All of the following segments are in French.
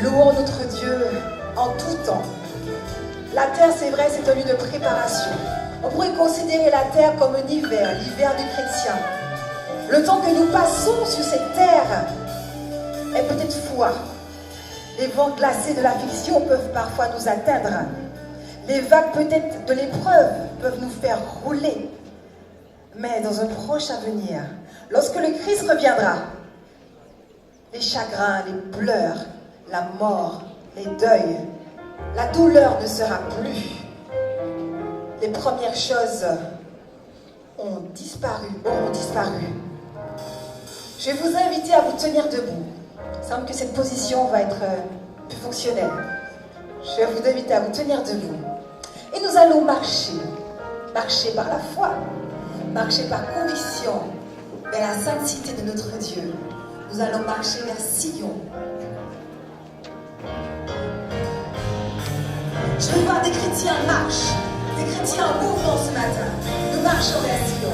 Louons notre Dieu en tout temps. La terre, c'est vrai, c'est un lieu de préparation. On pourrait considérer la terre comme un hiver, l'hiver du chrétien. Le temps que nous passons sur cette terre est peut-être froid. Les vents glacés de l'affliction peuvent parfois nous atteindre. Les vagues peut-être de l'épreuve peuvent nous faire rouler. Mais dans un proche avenir, lorsque le Christ reviendra, les chagrins, les pleurs, la mort, les deuils, la douleur ne sera plus. Les premières choses auront disparu. Je vais vous inviter à vous tenir debout. Il semble que cette position va être plus fonctionnelle. Je vais vous inviter à vous tenir debout. Et nous allons marcher. Marcher par la foi. Marcher par conviction vers la sainteté de notre Dieu. Nous allons marcher vers Sion. Je veux voir des chrétiens en marche, des chrétiens en mouvement ce matin. Nous marchons vers Sion.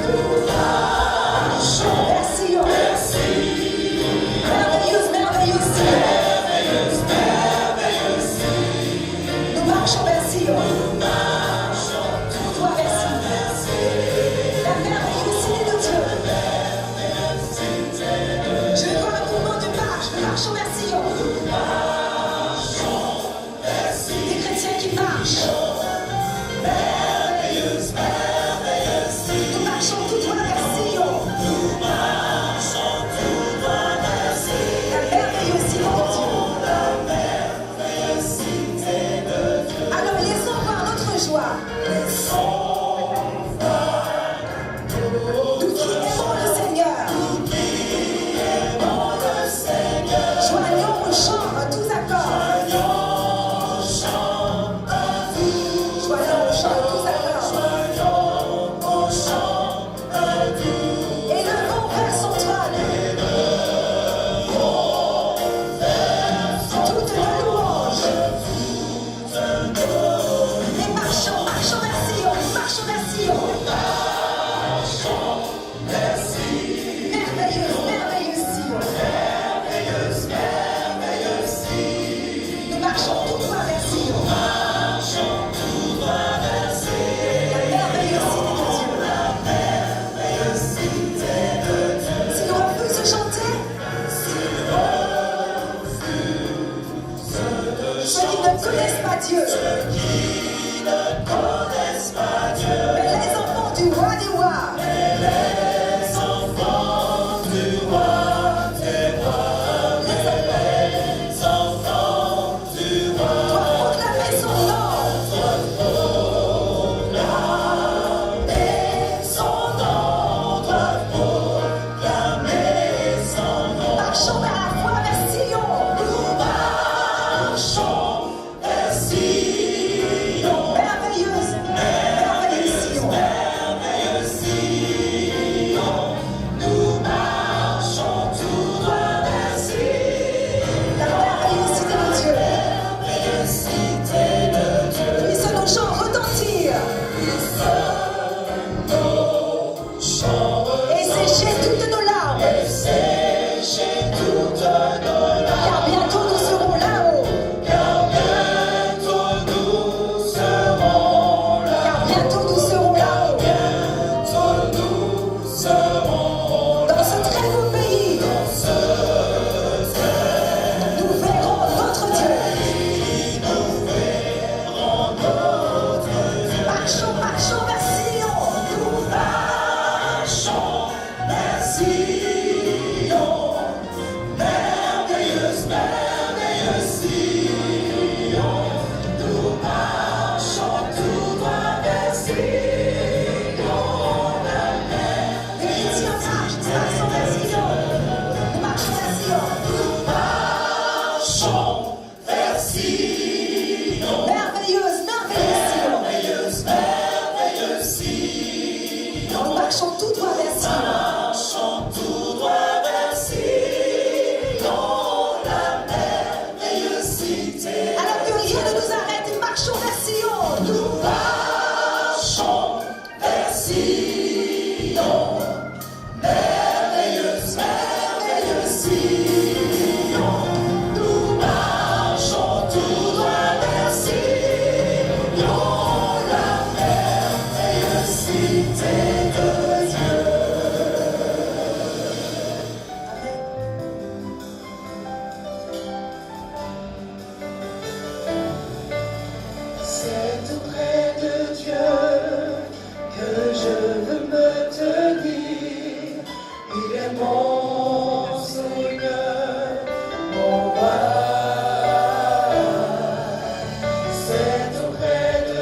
Nous marchons vers Sion. Merveilleuse, merveilleuse Sion. Nous marchons vers Sion. Nous marchons tout droit vers Sion. La merveilleuse cité de Dieu. Je veux voir un mouvement de marche. Nous marchons vers Sion. Des chrétiens qui marchent. Nous marchons tout droit vers Sion. La merveilleuse cité de Dieu. Alors laissons voir notre de joie. Nous qui aimons le Seigneur. Joignons nos chants à tous accords. Joignons nos chants à tous accords. Élevons vers son trône toute nos louanges. Et marchons vers Sion, marchons vers Sion. Merveilleuse, merveilleuse Sion. Nous marchons tout droit vers Sion. La merveilleuse cité de Dieu. Si l'on refuse de chanter, ceux qui ne connaissent pas Dieu, mais les enfants du roi des rois, doivent proclamer son nom. Marchons vers la foi vers Sion. Merveilleuse, merveilleuse Sion. La merveilleuse cité de Dieu. Puisse nos chants retentir et sécher toutes nos larmes. Car bientôt nous serons là-haut. Car bientôt nous serons là-haut. Dans ce très beau pays, nous verrons notre Dieu. Marchons, marchons vers Sion. Les chrétiens marchent vers Sion. Nous marchons vers Sion. Merveilleuse, merveilleuse Sion. Nous marchons tout droit vers Sion. Alors que rien ne nous arrête, marchons vers Sion. C'est auprès de Dieu que je veux me tenir. Il est mon Seigneur, mon roi. C'est auprès de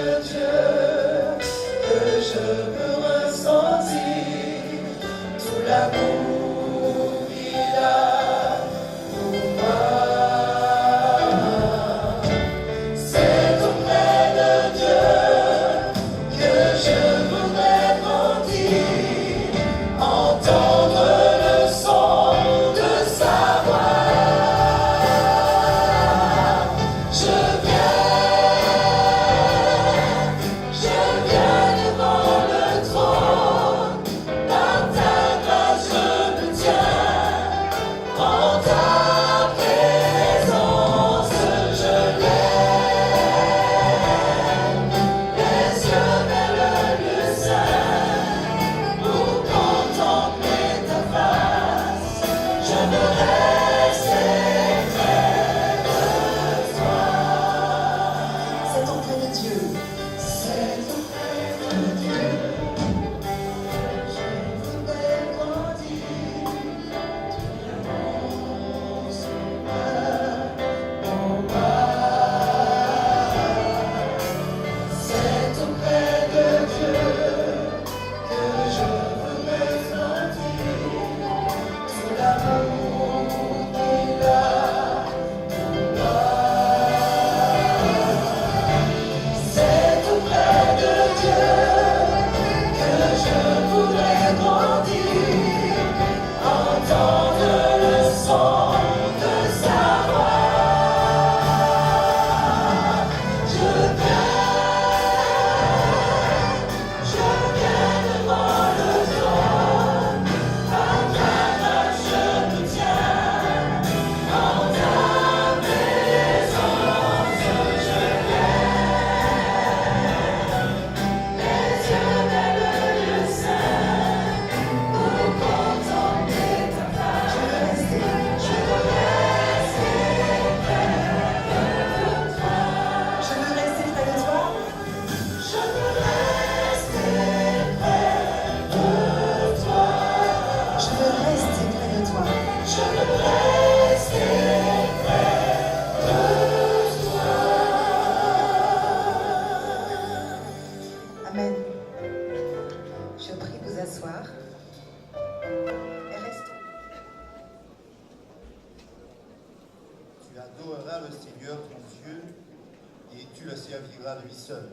servira lui seul.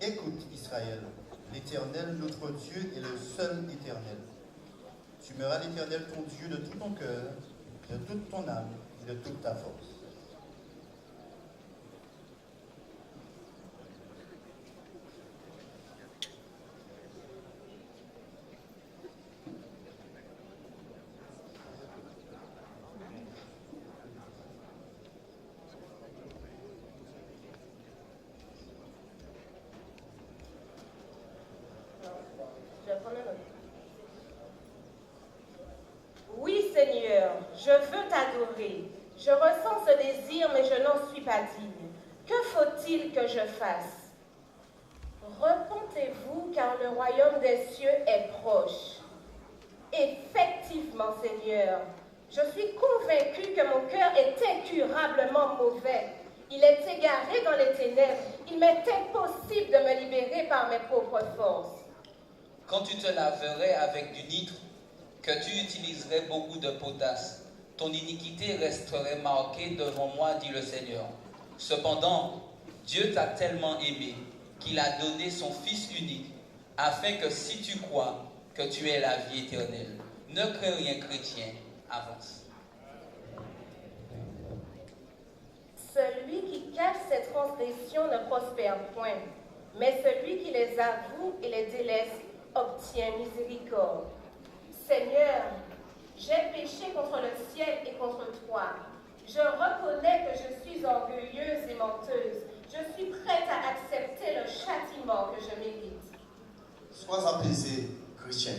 Écoute Israël, l'Éternel notre Dieu est le seul Éternel. Tu aimeras l'Éternel ton Dieu de tout ton cœur, de toute ton âme et de toute ta force. Oui, Seigneur, je veux t'adorer. Je ressens ce désir, mais je n'en suis pas digne. Que faut-il que je fasse? Repentez-vous, car le royaume des cieux est proche. Effectivement, Seigneur, je suis convaincue que mon cœur est incurablement mauvais. Il est égaré dans les ténèbres. Il m'est impossible de me libérer par mes propres forces. Quand tu te laverais avec du nitre, que tu utiliserais beaucoup de potasse, ton iniquité resterait marquée devant moi, dit le Seigneur. Cependant, Dieu t'a tellement aimé qu'il a donné son Fils unique, afin que si tu crois que tu aies la vie éternelle. Ne crains rien, chrétien, avance. Celui qui cache ses transgressions ne prospère point, mais celui qui les avoue et les délaisse obtient miséricorde. Seigneur, j'ai péché contre le ciel et contre toi. Je reconnais que je suis orgueilleuse et menteuse. Je suis prête à accepter le châtiment que je mérite. Sois apaisé, chrétien.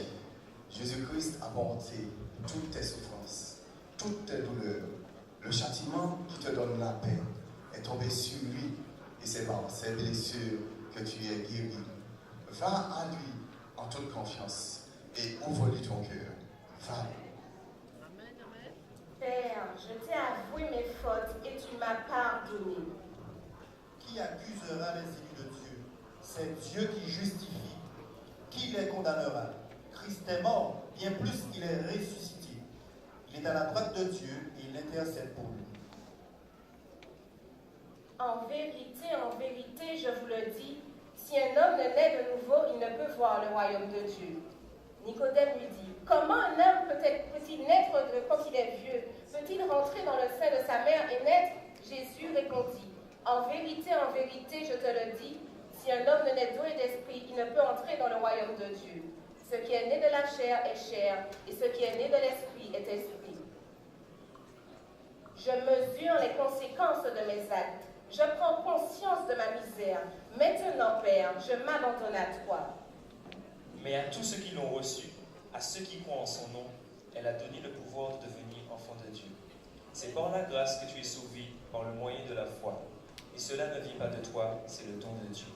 Jésus-Christ a porté toutes tes souffrances, toutes tes douleurs. Le châtiment qui te donne la paix est tombé sur lui et c'est par ses blessures que tu es guéri. Va à lui en toute confiance et ouvre-lui ton cœur. Va. Père, je t'ai avoué mes fautes et tu m'as pardonné. Qui accusera les élus de Dieu? C'est Dieu qui justifie. Qui les condamnera? Christ est mort, bien plus qu'il est ressuscité. Il est à la droite de Dieu et il intercède pour nous. En vérité, je vous le dis, si un homme ne naît de nouveau, il ne peut voir le royaume de Dieu. Nicodème lui dit, comment un homme peut-il naître quand il est vieux? Peut-il rentrer dans le sein de sa mère et naître? Jésus répondit, en vérité, je te le dis, si un homme ne naît d'eau et d'esprit, il ne peut entrer dans le royaume de Dieu. Ce qui est né de la chair est chair, et ce qui est né de l'esprit est esprit. Je mesure les conséquences de mes actes. Je prends conscience de ma misère. Maintenant, Père, je m'abandonne à toi. Mais à tous ceux qui l'ont reçu, à ceux qui croient en son nom, elle a donné le pouvoir de devenir enfant de Dieu. C'est par la grâce que tu es sauvé par le moyen de la foi. Et cela ne vient pas de toi, c'est le don de Dieu.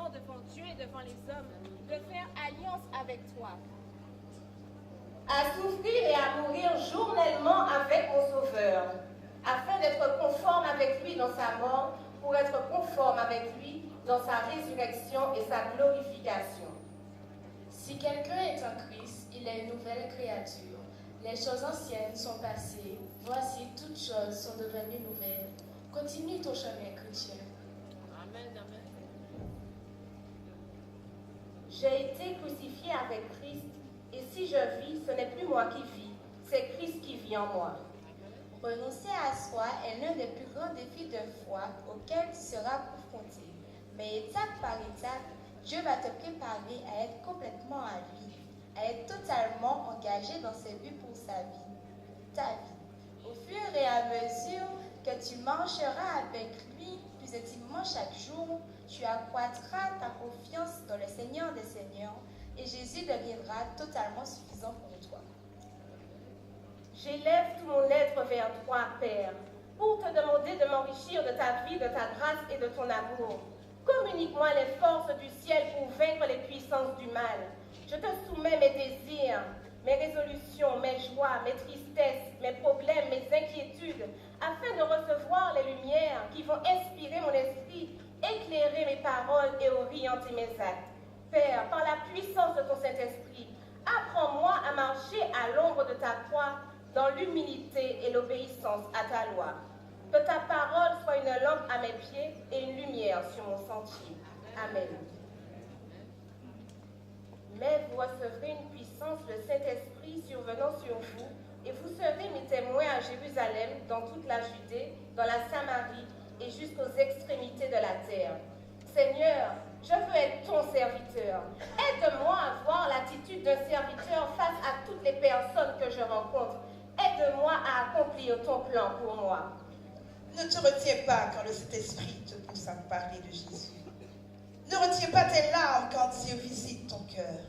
serment devant Dieu et devant les hommes de faire alliance avec toi. À souffrir et à mourir journellement avec mon Sauveur, afin d'être conforme avec lui dans sa mort, pour être conforme avec lui dans sa résurrection et sa glorification. Si quelqu'un est en Christ, il est une nouvelle créature. Les choses anciennes sont passées, voici toutes choses sont devenues nouvelles. Continue ton chemin chrétien. Amen, amen. J'ai été crucifié avec Christ, et si je vis, ce n'est plus moi qui vis, c'est Christ qui vit en moi. Renoncer à soi est l'un des plus grands défis de foi auxquels tu seras confronté. Mais étape par étape, Dieu va te préparer à être complètement à lui, à être totalement engagé dans ses buts pour sa vie, ta vie. Au fur et à mesure que tu marcheras avec lui plus intimement chaque jour, tu accroîtras ta confiance dans le Seigneur des Seigneurs et Jésus deviendra totalement suffisant pour toi. J'élève tout mon être vers toi, Père, pour te demander de m'enrichir de ta vie, de ta grâce et de ton amour. Communique-moi les forces du ciel pour vaincre les puissances du mal. Je te soumets mes désirs, mes résolutions, mes joies, mes tristesses, mes problèmes, mes inquiétudes, afin de recevoir les lumières qui vont inspirer mon esprit, éclairer mes paroles et orienter mes actes. Père, par la puissance de ton Saint-Esprit, apprends-moi à marcher à l'ombre de ta croix, dans l'humilité et l'obéissance à ta loi. Que ta parole soit une lampe à mes pieds et une lumière sur mon sentier. Amen. Mais vous recevrez une puissance, le Saint-Esprit survenant sur vous, et vous serez mes témoins à Jérusalem, dans toute la Judée, dans la Samarie et jusqu'aux extrémités de la terre. Seigneur, je veux être ton serviteur. Aide-moi à avoir l'attitude d'un serviteur face à toutes les personnes que je rencontre. Aide-moi à accomplir ton plan pour moi. Ne te retiens pas quand le Saint-Esprit te pousse à parler de Jésus. Ne retiens pas tes larmes quand Dieu visite ton cœur.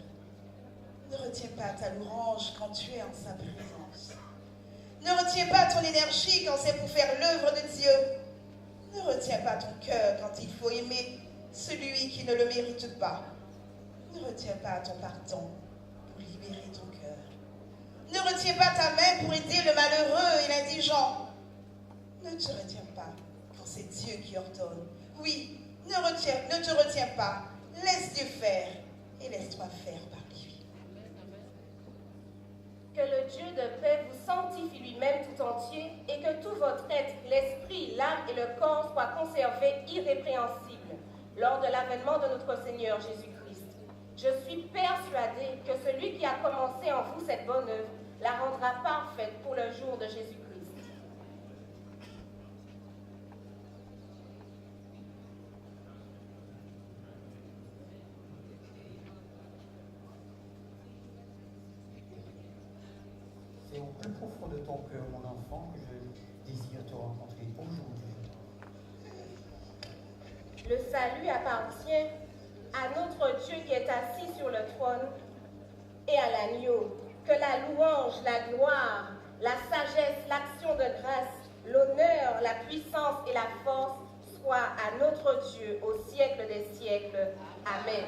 Ne retiens pas ta louange quand tu es en sa présence. Ne retiens pas ton énergie quand c'est pour faire l'œuvre de Dieu. Ne retiens pas ton cœur quand il faut aimer celui qui ne le mérite pas. Ne retiens pas ton pardon pour libérer ton cœur. Ne retiens pas ta main pour aider le malheureux et l'indigent. Ne te retiens pas quand c'est Dieu qui ordonne. Oui, ne te retiens pas. Laisse Dieu faire et laisse-toi faire par lui. Que le Dieu de paix vous sanctifie lui-même tout entier et que tout votre être, l'esprit, l'âme et le corps soient conservés irrépréhensibles lors de l'avènement de notre Seigneur Jésus-Christ. Je suis persuadée que celui qui a commencé en vous cette bonne œuvre la rendra parfaite pour le jour de Jésus-Christ. C'est au plus profond de ton cœur, mon enfant, que je désire te rencontrer aujourd'hui. Le salut appartient à notre Dieu qui est assis sur le trône et à l'agneau. Que la louange, la gloire, la sagesse, l'action de grâce, l'honneur, la puissance et la force soient à notre Dieu au siècle des siècles. Amen.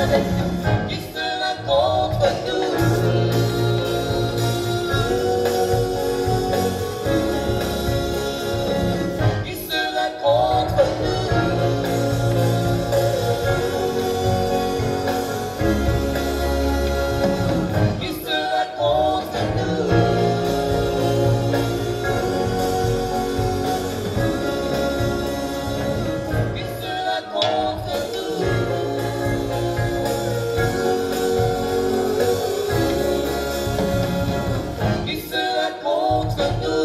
Qui sera contre nous? Qui sera contre nous? Qui sera contre nous? Qui sera contre nous? Qui sera contre nous?